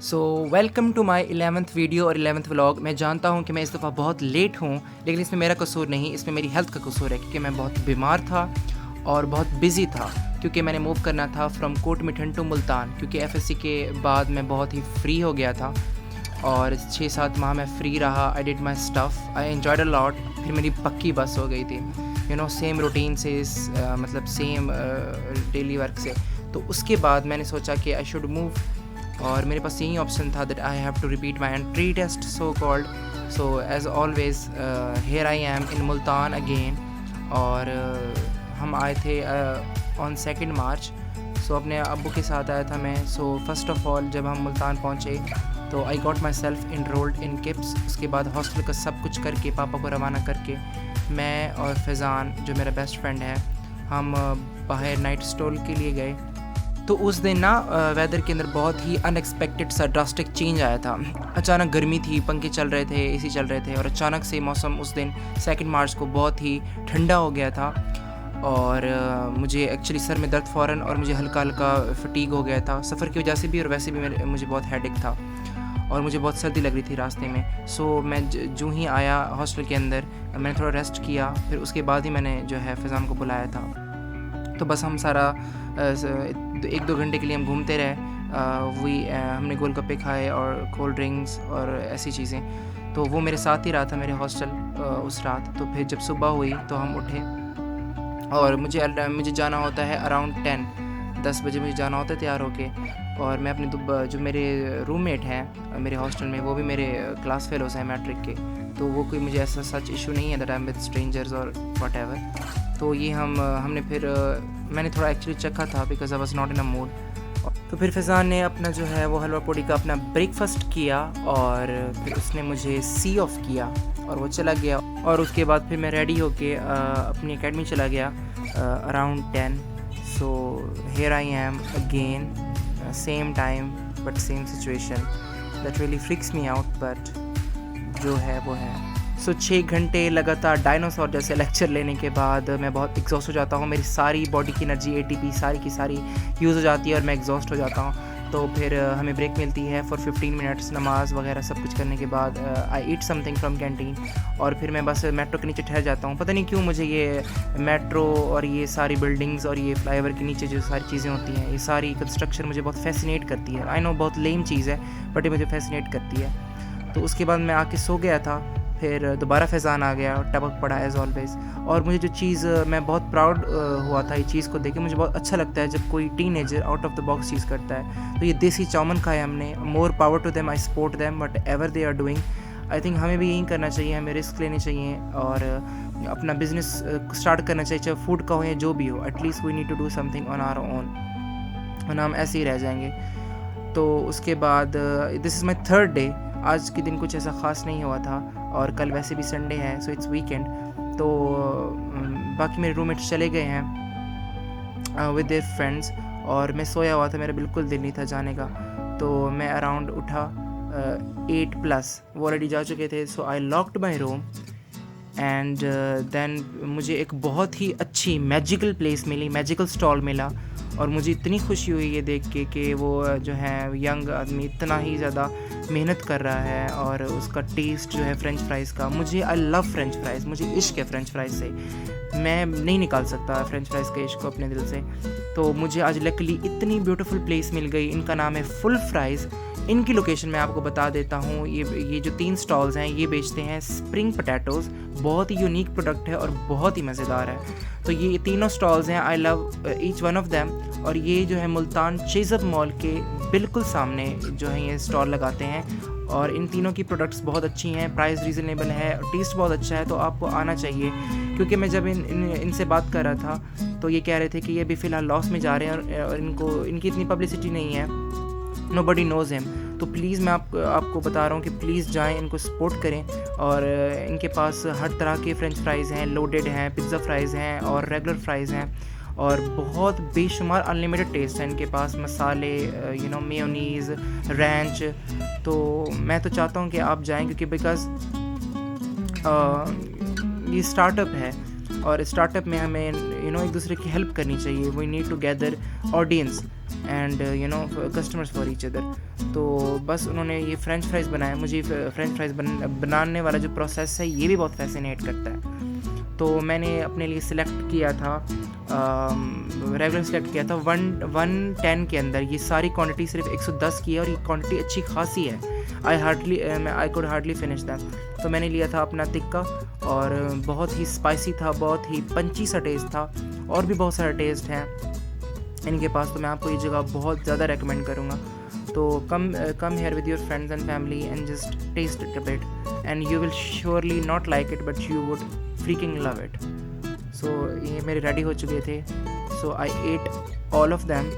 So welcome to my 11th video और 11th vlog. मैं जानता हूँ कि मैं इस दफ़ा बहुत लेट हूँ, लेकिन इसमें मेरा कसूर नहीं, इसमें मेरी हेल्थ का कसूर है क्योंकि मैं बहुत बीमार था और बहुत बिज़ी था क्योंकि मैंने मूव करना था फ्रॉम कोट मिठन टू मुल्तान, क्योंकि एफएससी के बाद मैं बहुत ही फ्री हो गया था और 6-7 माह मैं फ्री रहा। I did my stuff, I enjoyed a lot. फिर मेरी पक्की बस हो गई थी, सेम रूटीन से, मतलब सेम डेली वर्क से। तो उसके बाद मैंने सोचा कि आई शुड मूव, और मेरे पास यही ऑप्शन था that I have to repeat my entry test so called. So as always here I am in Multan again. और हम आए थे ऑन 2 मार्च। सो अपने अब्बू के साथ आया था मैं। सो फर्स्ट ऑफ ऑल जब हम मुल्तान पहुँचे तो I got myself enrolled in KIPS. उसके बाद हॉस्टल का सब कुछ करके, पापा को रवाना करके, मैं और फैज़ान जो मेरा बेस्ट फ्रेंड है, हम बाहर नाइट स्टॉल के लिए गए। तो उस दिन ना वेदर के अंदर बहुत ही अनएक्सपेक्टेड सा ड्रास्टिक चेंज आया था। अचानक गर्मी थी, पंखे चल रहे थे, एसी चल रहे थे, और अचानक से मौसम उस दिन 2 मार्च को बहुत ही ठंडा हो गया था। और मुझे एक्चुअली सर में दर्द फ़ौरन, और मुझे हल्का हल्का फटीग हो गया था सफ़र की वजह से भी, और वैसे भी मुझे बहुत हेडेक था और मुझे बहुत सर्दी लग रही थी रास्ते में। सो मैं जो ही आया हॉस्टल के अंदर, मैंने थोड़ा रेस्ट किया, फिर उसके बाद ही मैंने जो है फैज़ान को बुलाया था। तो बस हम सारा 1-2 घंटे के लिए हम घूमते रहे। वही हमने गोलगप्पे खाए और कोल्ड ड्रिंक्स और ऐसी चीज़ें। तो वो मेरे साथ ही रहा था मेरे हॉस्टल उस रात। तो फिर जब सुबह हुई तो हम उठे, और मुझे जाना होता है अराउंड 10 बजे मुझे जाना होता है तैयार होके। और मैं अपने जो मेरे रूममेट हैं मेरे हॉस्टल में, वो भी मेरे क्लास फेलोज़ हैं मैट्रिक के। तो वो कोई मुझे ऐसा सच इशू नहीं है that I am with strangers और व्हाटएवर। तो ये हमने फिर मैंने थोड़ा एक्चुअली चखा था because I was not in a mood. तो फिर फैज़ान ने अपना जो है वो हलवा पूड़ी का अपना ब्रेकफास्ट किया, और फिर उसने मुझे सी ऑफ किया और वो चला गया। और उसके बाद फिर मैं रेडी होके अपनी एकेडमी चला गया around 10। So here I am again, same time but same situation. That really freaks me out, but जो है वो है। सो 6 घंटे लगातार डायनासोर जैसे लेक्चर लेने के बाद मैं बहुत एग्जॉस्ट हो जाता हूँ। मेरी सारी बॉडी की एनर्जी एटीपी सारी की सारी यूज़ हो जाती है और मैं एग्जॉस्ट हो जाता हूँ। तो फिर हमें ब्रेक मिलती है फॉर 15 मिनट्स, नमाज़ वगैरह सब कुछ करने के बाद आई ईट समथिंग फ्रॉम कैंटीन, और फिर मैं बस मेट्रो के नीचे ठहर जाता हूँ। पता नहीं क्यों मुझे ये मेट्रो और ये सारी बिल्डिंग्स और ये फ्लाईओवर के नीचे जो सारी चीज़ें होती हैं, ये सारी कंस्ट्रक्शन मुझे बहुत फैसिनेट करती है। आई नो बहुत लेम चीज़ है, बट ये मुझे फैसिनेट करती है। तो उसके बाद मैं आके सो गया था। फिर दोबारा फैज़ान आ गया और टपक पड़ा एज़ ऑलवेज़। और मुझे जो चीज़ मैं बहुत प्राउड हुआ था ये चीज़ को देख के। मुझे बहुत अच्छा लगता है जब कोई teenager out of the box चीज़ करता है। तो ये देसी चाउमन खाया हमने। More power to them, I support them whatever they are doing. I think हमें भी यही करना चाहिए, हमें रिस्क लेने चाहिए और अपना बिजनेस स्टार्ट करना चाहिए, चाहे फूड का हो या जो भी हो। At least we need to do something on our own, वरना हम ऐसे ही रह जाएंगे। तो उसके बाद this is my 3rd day. आज के दिन कुछ ऐसा ख़ास नहीं हुआ था, और कल वैसे भी संडे है, सो इट्स वीकेंड। तो बाकी मेरे रूममेट्स चले गए हैं विद देयर फ्रेंड्स, और मैं सोया हुआ था, मेरा बिल्कुल दिल नहीं था जाने का। तो मैं अराउंड उठा 8+, वो ऑलरेडी जा चुके थे। So I locked my room, and then मुझे एक बहुत ही अच्छी मैजिकल प्लेस मिली, मैजिकल स्टॉल मिला। और मुझे इतनी खुशी हुई ये देख के कि वो जो है यंग आदमी इतना ही ज़्यादा मेहनत कर रहा है, और उसका टेस्ट जो है फ्रेंच फ्राइज़ का, मुझे आई लव फ्रेंच फ्राइज़, मुझे इश्क है फ्रेंच फ्राइज़ से। मैं नहीं निकाल सकता फ्रेंच फ्राइज़ के इश्क को अपने दिल से। तो मुझे आज लकीली इतनी ब्यूटीफुल प्लेस मिल गई। इनका नाम है फुल फ्राइज़। इनकी लोकेशन मैं आपको बता देता हूँ। ये जो 3 स्टॉल्स हैं ये बेचते हैं स्प्रिंग पोटैटोज़। बहुत ही यूनिक प्रोडक्ट है और बहुत ही मज़ेदार है। तो ये तीनों स्टॉल्स हैं, I love each one of them. और ये जो है मुल्तान चेज़अप मॉल के बिल्कुल सामने जो है ये स्टॉल लगाते हैं, और इन तीनों की प्रोडक्ट्स बहुत अच्छी हैं, प्राइस रीज़नेबल है, टेस्ट बहुत अच्छा है। तो आपको आना चाहिए, क्योंकि मैं जब इनसे बात कर रहा था तो ये कह रहे थे कि ये भी फ़िलहाल लॉस में जा रहे हैं और इनकी इतनी पब्लिसिटी नहीं है, नोबडी नोज़ हिम। तो प्लीज़ मैं आपको बता रहा हूँ कि प्लीज़ जाएं, इनको सपोर्ट करें। और इनके पास हर तरह के फ्रेंच फ्राइज़ हैं, लोडेड हैं, पिज़्ज़ा फ्राइज़ हैं और रेगुलर फ्राइज़ हैं, और बहुत बेशुमार अनलिमिटेड टेस्ट है इनके पास, मसाले, मेयोनीज़, रैंच। तो मैं तो चाहता हूँ कि आप जाएं, क्योंकि बिकॉज़ ये स्टार्टअप है, और स्टार्टअप में हमें एक दूसरे की हेल्प करनी चाहिए। We need to gather audience. And you know customers for each other. तो बस उन्होंने ये फ्रेंच फ्राइज़ बनाया। मुझे फ्रेंच फ्राइज़ बनाने वाला जो प्रोसेस है ये भी बहुत फैसिनेट करता है। तो मैंने अपने लिए सिलेक्ट किया था, रेगुलर सिलेक्ट किया था 110 के अंदर। ये सारी क्वांटिटी सिर्फ 110 की है और ये क्वांटिटी अच्छी खासी है। I could hardly finish that. तो मैंने लिया था अपना तिक्का और बहुत ही स्पाइसी था, बहुत ही पंची सा टेस्ट था। और भी बहुत सारे टेस्ट हैं इनके पास, तो मैं आपको ये जगह बहुत ज़्यादा रेकमेंड करूँगा। तो come here with your friends and family and just taste it a bit and you will surely not like it but you would freaking love it. So ये मेरे रेडी हो चुके थे, so I ate all of them.